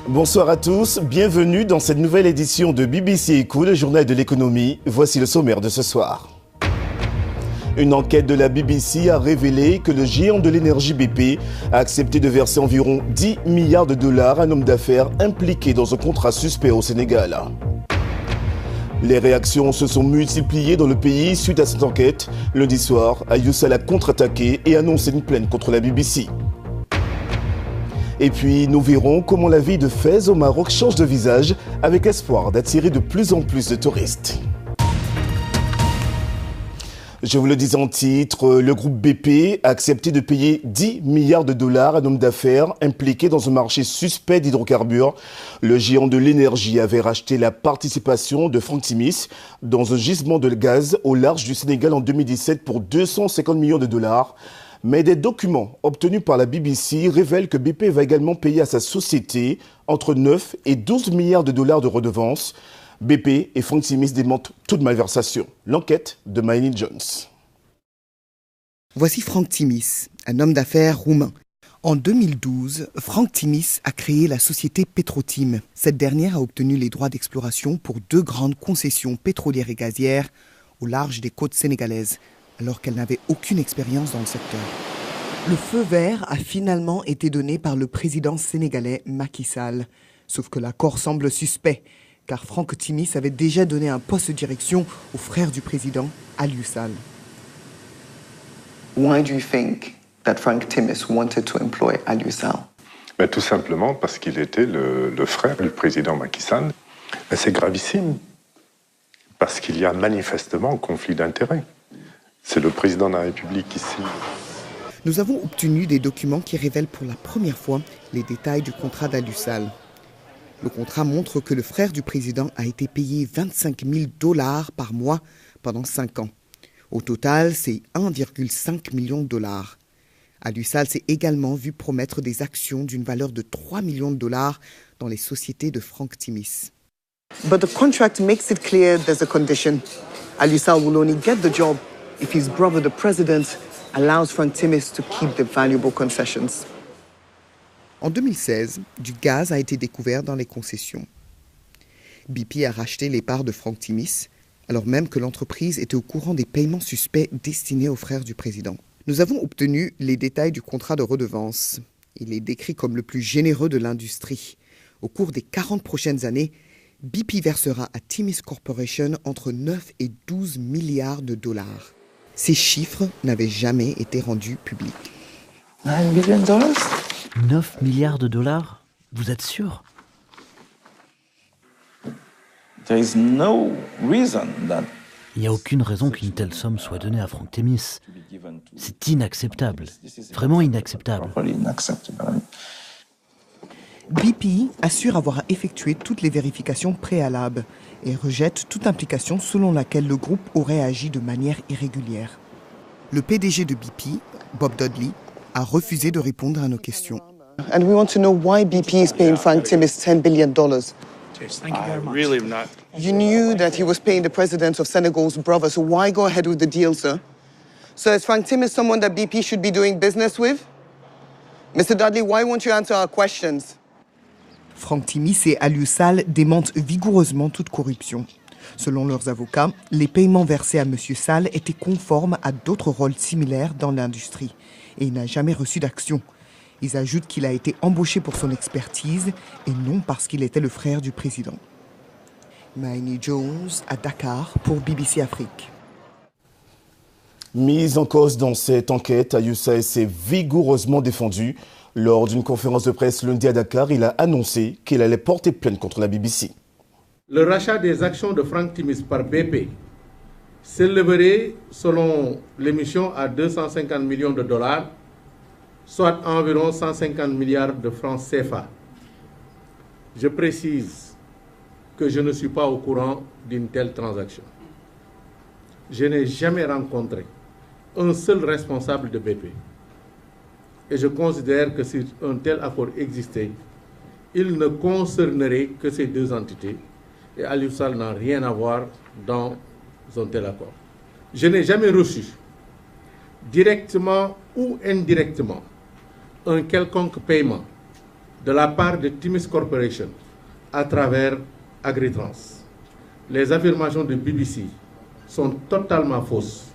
Bonsoir à tous, bienvenue dans cette nouvelle édition de BBC Echo, le journal de l'économie. Voici le sommaire de ce soir. Une enquête de la BBC a révélé que le géant de l'énergie BP a accepté de verser environ 10 milliards de dollars à un homme d'affaires impliqué dans un contrat suspect au Sénégal. Les réactions se sont multipliées dans le pays suite à cette enquête. Lundi soir, Aliou Sall a contre-attaqué et annoncé une plainte contre la BBC. Et puis, nous verrons comment la ville de Fès au Maroc change de visage avec l'espoir d'attirer de plus en plus de touristes. Je vous le dis en titre, le groupe BP a accepté de payer 10 milliards de dollars à un homme d'affaires impliqué dans un marché suspect d'hydrocarbures. Le géant de l'énergie avait racheté la participation de Frank Timis dans un gisement de gaz au large du Sénégal en 2017 pour 250 millions de dollars. Mais des documents obtenus par la BBC révèlent que BP va également payer à sa société entre 9 et 12 milliards de dollars de redevances. BP et Frank Timis démentent toute malversation. L'enquête de Maïni Jones. Voici Frank Timis, un homme d'affaires roumain. En 2012, Frank Timis a créé la société Petrotim. Cette dernière a obtenu les droits d'exploration pour 2 grandes concessions pétrolières et gazières au large des côtes sénégalaises, alors qu'elle n'avait aucune expérience dans le secteur. Le feu vert a finalement été donné par le président sénégalais Macky Sall. Sauf que l'accord semble suspect, car Frank Timis avait déjà donné un poste de direction au frère du président, Aliou Sall. Why do you think that Frank Timis wanted to employ Aliou Sall? Tout simplement parce qu'il était le frère du président Macky Sall. C'est gravissime, parce qu'il y a manifestement un conflit d'intérêts. C'est le président de la République ici. Nous avons obtenu des documents qui révèlent pour la première fois les détails du contrat d'Aliou Sall. Le contrat montre que le frère du président a été payé 25 000 dollars par mois pendant 5 ans. Au total, c'est 1,5 million de dollars. Aliou Sall s'est également vu promettre des actions d'une valeur de 3 millions de dollars dans les sociétés de Frank Timis. But the contract makes it clear there's a condition. Aliou Sall will only get the job if his brother, the president, allows Frank Timis to keep the valuable concessions. En 2016, du gaz a été découvert dans les concessions. BP a racheté les parts de Frank Timis, alors même que l'entreprise était au courant des paiements suspects destinés aux frères du président. Nous avons obtenu les détails du contrat de redevance. Il est décrit comme le plus généreux de l'industrie. Au cours des 40 prochaines années, BP versera à Timis Corporation entre 9 et 12 milliards de dollars. Ces chiffres n'avaient jamais été rendus publics. 9 million dollars? 9 milliards de dollars? Vous êtes sûr? There is no reason that... Il n'y a aucune raison qu'une telle somme soit donnée à Frank Timis. C'est inacceptable. Vraiment inacceptable. BP assure avoir effectué toutes les vérifications préalables et rejette toute implication selon laquelle le groupe aurait agi de manière irrégulière. Le PDG de BP, Bob Dudley, a refusé de répondre à nos questions. And we want to know why BP is paying Frank Timis $10 billion. Thank you very much. Really not. You knew that he was paying the president of Senegal's brother, so why go ahead with the deal, sir? So is Frank Timis someone that BP should be doing business with? Mr. Dudley, why won't you answer our questions? Frank Timis et Aliou Sall démentent vigoureusement toute corruption. Selon leurs avocats, les paiements versés à M. Sall étaient conformes à d'autres rôles similaires dans l'industrie et il n'a jamais reçu d'action. Ils ajoutent qu'il a été embauché pour son expertise et non parce qu'il était le frère du président. Maïni Jones à Dakar pour BBC Afrique. Mise en cause dans cette enquête, Aliou Sall s'est vigoureusement défendu. Lors d'une conférence de presse lundi à Dakar, il a annoncé qu'il allait porter plainte contre la BBC. Le rachat des actions de Frank Timis par BP s'élèverait, selon l'émission, à 250 millions de dollars, soit environ 150 milliards de francs CFA. Je précise que je ne suis pas au courant d'une telle transaction. Je n'ai jamais rencontré un seul responsable de BP. Et je considère que si un tel accord existait, il ne concernerait que ces deux entités. Et Aliou Sall n'a rien à voir dans un tel accord. Je n'ai jamais reçu, directement ou indirectement, un quelconque paiement de la part de Timis Corporation à travers Agritrans. Les affirmations de BBC sont totalement fausses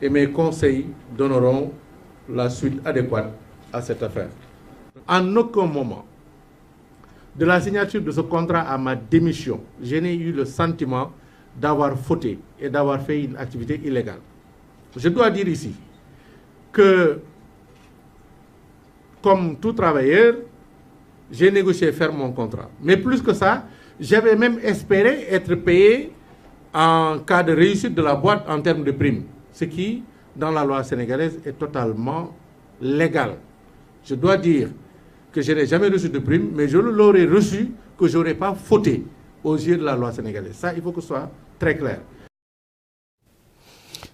et mes conseils donneront la suite adéquate à cette affaire. En aucun moment, de la signature de ce contrat à ma démission, je n'ai eu le sentiment d'avoir fauté et d'avoir fait une activité illégale. Je dois dire ici que, comme tout travailleur, j'ai négocié faire mon contrat. Mais plus que ça, j'avais même espéré être payé en cas de réussite de la boîte en termes de primes, ce qui, dans la loi sénégalaise, est totalement légal. Je dois dire que je n'ai jamais reçu de prime, mais je l'aurais reçu, que je n'aurais pas fauté aux yeux de la loi sénégalaise. Ça, il faut que ce soit très clair.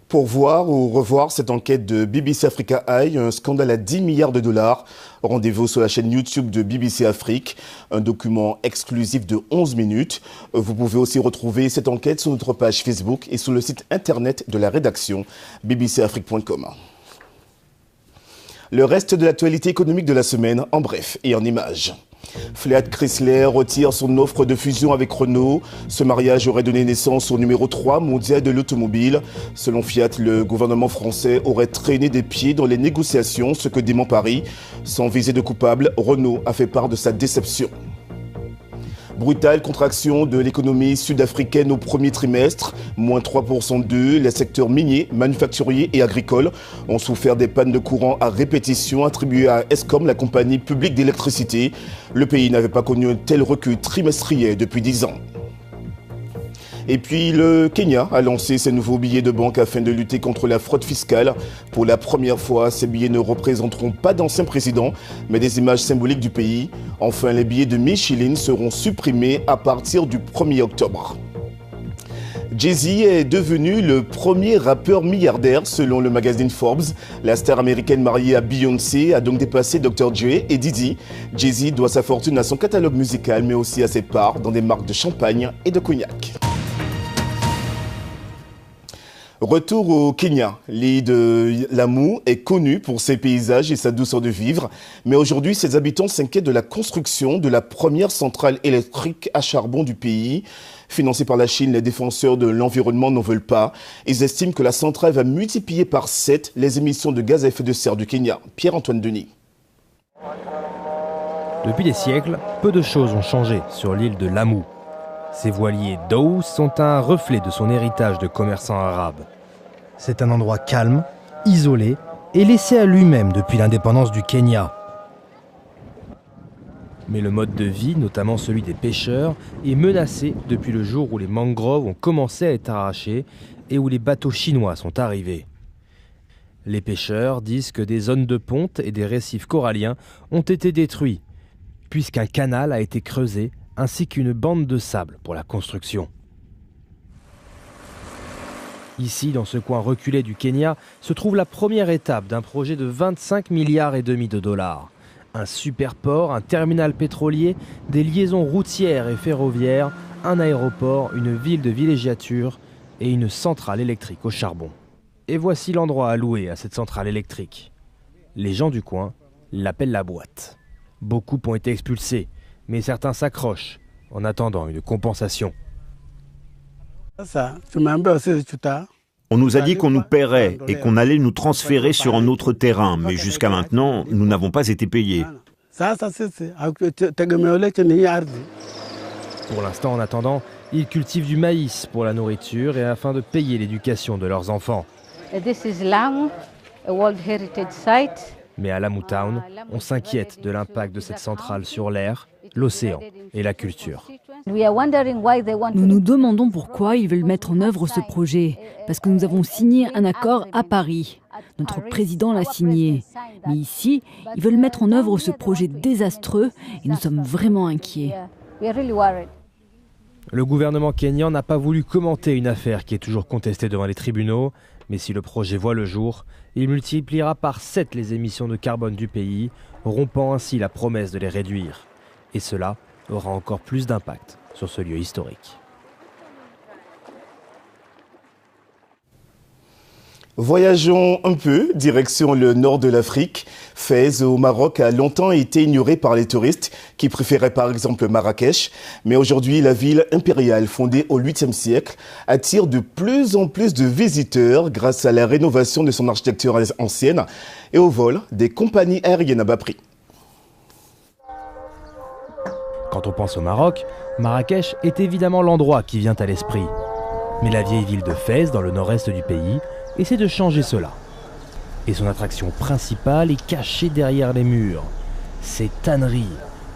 Pour voir ou revoir cette enquête de BBC Africa Eye, un scandale à 10 milliards de dollars, rendez-vous sur la chaîne YouTube de BBC Afrique, un document exclusif de 11 minutes. Vous pouvez aussi retrouver cette enquête sur notre page Facebook et sur le site internet de la rédaction bbcafrique.com. Le reste de l'actualité économique de la semaine, en bref et en images. Fiat Chrysler retire son offre de fusion avec Renault. Ce mariage aurait donné naissance au numéro 3 mondial de l'automobile. Selon Fiat, le gouvernement français aurait traîné des pieds dans les négociations, ce que dément Paris. Sans viser de coupable, Renault a fait part de sa déception. Brutale contraction de l'économie sud-africaine au premier trimestre, moins 3% d'eux. Les secteurs miniers, manufacturiers et agricoles ont souffert des pannes de courant à répétition attribuées à Eskom, la compagnie publique d'électricité. Le pays n'avait pas connu un tel recul trimestriel depuis 10 ans. Et puis le Kenya a lancé ses nouveaux billets de banque afin de lutter contre la fraude fiscale. Pour la première fois, ces billets ne représenteront pas d'anciens présidents, mais des images symboliques du pays. Enfin, les billets de 1000 shillings seront supprimés à partir du 1er octobre. Jay-Z est devenu le premier rappeur milliardaire selon le magazine Forbes. La star américaine mariée à Beyoncé a donc dépassé Dr. Dre et Diddy. Jay-Z doit sa fortune à son catalogue musical, mais aussi à ses parts dans des marques de champagne et de cognac. Retour au Kenya. L'île de Lamu est connue pour ses paysages et sa douceur de vivre. Mais aujourd'hui, ses habitants s'inquiètent de la construction de la première centrale électrique à charbon du pays. Financée par la Chine, les défenseurs de l'environnement n'en veulent pas. Ils estiment que la centrale va multiplier par 7 les émissions de gaz à effet de serre du Kenya. Pierre-Antoine Denis. Depuis des siècles, peu de choses ont changé sur l'île de Lamu. Ces voiliers d'eau sont un reflet de son héritage de commerçants arabes. C'est un endroit calme, isolé et laissé à lui-même depuis l'indépendance du Kenya. Mais le mode de vie, notamment celui des pêcheurs, est menacé depuis le jour où les mangroves ont commencé à être arrachés et où les bateaux chinois sont arrivés. Les pêcheurs disent que des zones de ponte et des récifs coralliens ont été détruits, puisqu'un canal a été creusé ainsi qu'une bande de sable pour la construction. Ici, dans ce coin reculé du Kenya, se trouve la première étape d'un projet de 25,5 milliards de dollars. Un superport, un terminal pétrolier, des liaisons routières et ferroviaires, un aéroport, une ville de villégiature et une centrale électrique au charbon. Et voici l'endroit alloué à cette centrale électrique. Les gens du coin l'appellent la boîte. Beaucoup ont été expulsés, mais certains s'accrochent en attendant une compensation. On nous a dit qu'on nous paierait et qu'on allait nous transférer sur un autre terrain, mais jusqu'à maintenant, nous n'avons pas été payés. Pour l'instant, en attendant, ils cultivent du maïs pour la nourriture et afin de payer l'éducation de leurs enfants. This is Lamu, a World Heritage Site. Mais à Lamu Town, on s'inquiète de l'impact de cette centrale sur l'air, l'océan et la culture. Nous nous demandons pourquoi ils veulent mettre en œuvre ce projet, parce que nous avons signé un accord à Paris. Notre président l'a signé. Mais ici, ils veulent mettre en œuvre ce projet désastreux et nous sommes vraiment inquiets. Le gouvernement kényan n'a pas voulu commenter une affaire qui est toujours contestée devant les tribunaux, Mais si le projet voit le jour, il multipliera par 7 les émissions de carbone du pays, rompant ainsi la promesse de les réduire. Et cela aura encore plus d'impact sur ce lieu historique. Voyageons un peu, direction le nord de l'Afrique. Fès au Maroc a longtemps été ignoré par les touristes qui préféraient par exemple Marrakech. Mais aujourd'hui, la ville impériale fondée au 8e siècle attire de plus en plus de visiteurs grâce à la rénovation de son architecture ancienne et au vol des compagnies aériennes à bas prix. Quand on pense au Maroc, Marrakech est évidemment l'endroit qui vient à l'esprit. Mais la vieille ville de Fès, dans le nord-est du pays, essaie de changer cela. Et son attraction principale est cachée derrière les murs. Ces tanneries,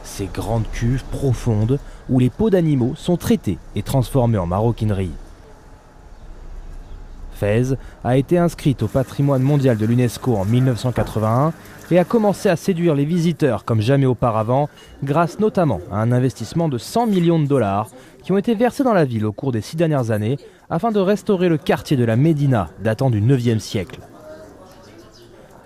ces grandes cuves profondes où les peaux d'animaux sont traitées et transformées en maroquinerie. Fès a été inscrite au patrimoine mondial de l'UNESCO en 1981 et a commencé à séduire les visiteurs comme jamais auparavant, grâce notamment à un investissement de 100 millions de dollars qui ont été versés dans la ville au cours des 6 dernières années afin de restaurer le quartier de la Médina datant du 9e siècle.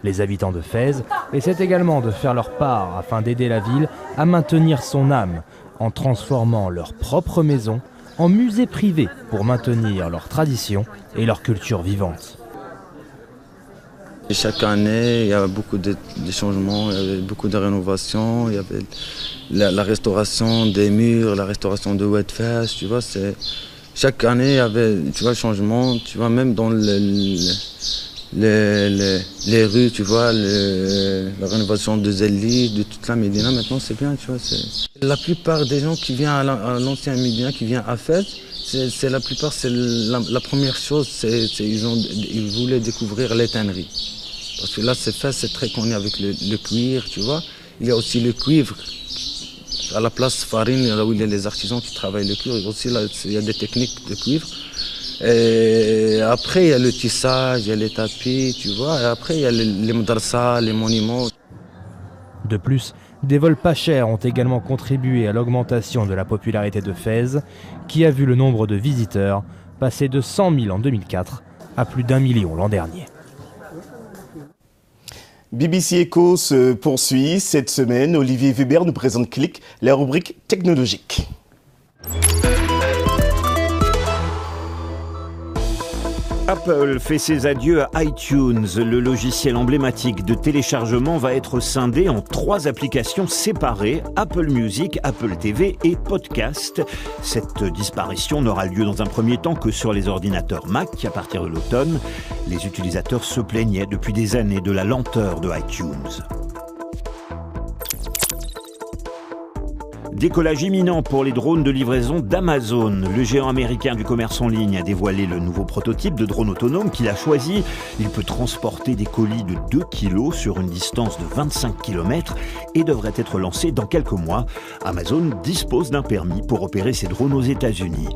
Les habitants de Fès essaient également de faire leur part afin d'aider la ville à maintenir son âme en transformant leur propre maison en musée privé pour maintenir leurs traditions et leur culture vivante. Et chaque année, il y a beaucoup de changements, il y avait beaucoup de rénovations, il y avait la restauration des murs, la restauration de Oued Fès, tu vois, chaque année il y avait, tu vois, changement, tu vois, même dans les rues, tu vois, la rénovation de Zelli, de toute la Médina, maintenant c'est bien, tu vois. La plupart des gens qui viennent à l'ancien Médina, qui viennent à Fès, c'est la plupart, c'est la première chose, ils voulaient découvrir les tanneries. Parce que là, Fès, c'est très connu avec le cuir, tu vois. Il y a aussi le cuivre. À la place Farine, là où il y a les artisans qui travaillent le cuivre, aussi là, il y a des techniques de cuivre. Et après, il y a le tissage, il y a les tapis, tu vois. Et après, il y a les madrasas, les monuments. De plus, des vols pas chers ont également contribué à l'augmentation de la popularité de Fès, qui a vu le nombre de visiteurs passer de 100 000 en 2004 à plus d'1 million l'an dernier. BBC Echo se poursuit. Cette semaine, Olivier Weber nous présente Click, la rubrique technologique. Apple fait ses adieux à iTunes. Le logiciel emblématique de téléchargement va être scindé en 3 applications séparées, Apple Music, Apple TV et Podcast. Cette disparition n'aura lieu dans un premier temps que sur les ordinateurs Mac à partir de l'automne. Les utilisateurs se plaignaient depuis des années de la lenteur de iTunes. Décollage imminent pour les drones de livraison d'Amazon. Le géant américain du commerce en ligne a dévoilé le nouveau prototype de drone autonome qu'il a choisi. Il peut transporter des colis de 2 kg sur une distance de 25 km et devrait être lancé dans quelques mois. Amazon dispose d'un permis pour opérer ses drones aux États-Unis.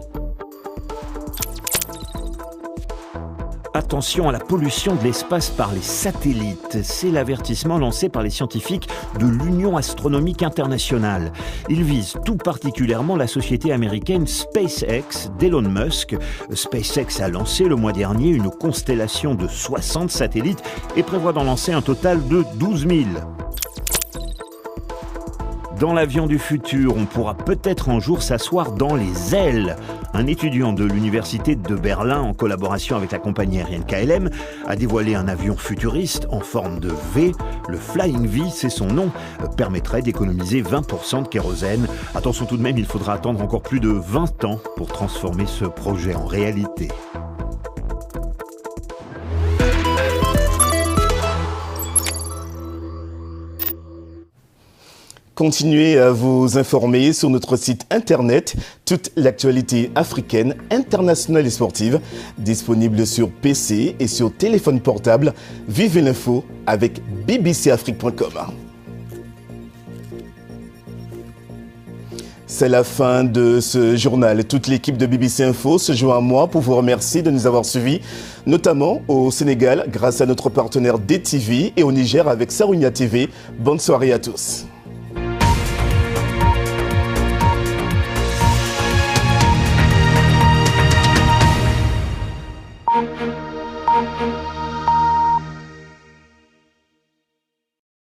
Attention à la pollution de l'espace par les satellites. C'est l'avertissement lancé par les scientifiques de l'Union astronomique internationale. Il vise tout particulièrement la société américaine SpaceX d'Elon Musk. SpaceX a lancé le mois dernier une constellation de 60 satellites et prévoit d'en lancer un total de 12 000. Dans l'avion du futur, on pourra peut-être un jour s'asseoir dans les ailes. Un étudiant de l'université de Berlin, en collaboration avec la compagnie aérienne KLM, a dévoilé un avion futuriste en forme de V. Le Flying V, c'est son nom, permettrait d'économiser 20% de kérosène. Attention tout de même, il faudra attendre encore plus de 20 ans pour transformer ce projet en réalité. Continuez à vous informer sur notre site internet, toute l'actualité africaine, internationale et sportive, disponible sur PC et sur téléphone portable. Vivez l'info avec bbcafrique.com. C'est la fin de ce journal. Toute l'équipe de BBC Info se joint à moi pour vous remercier de nous avoir suivis, notamment au Sénégal grâce à notre partenaire DTV et au Niger avec Sarounia TV. Bonne soirée à tous.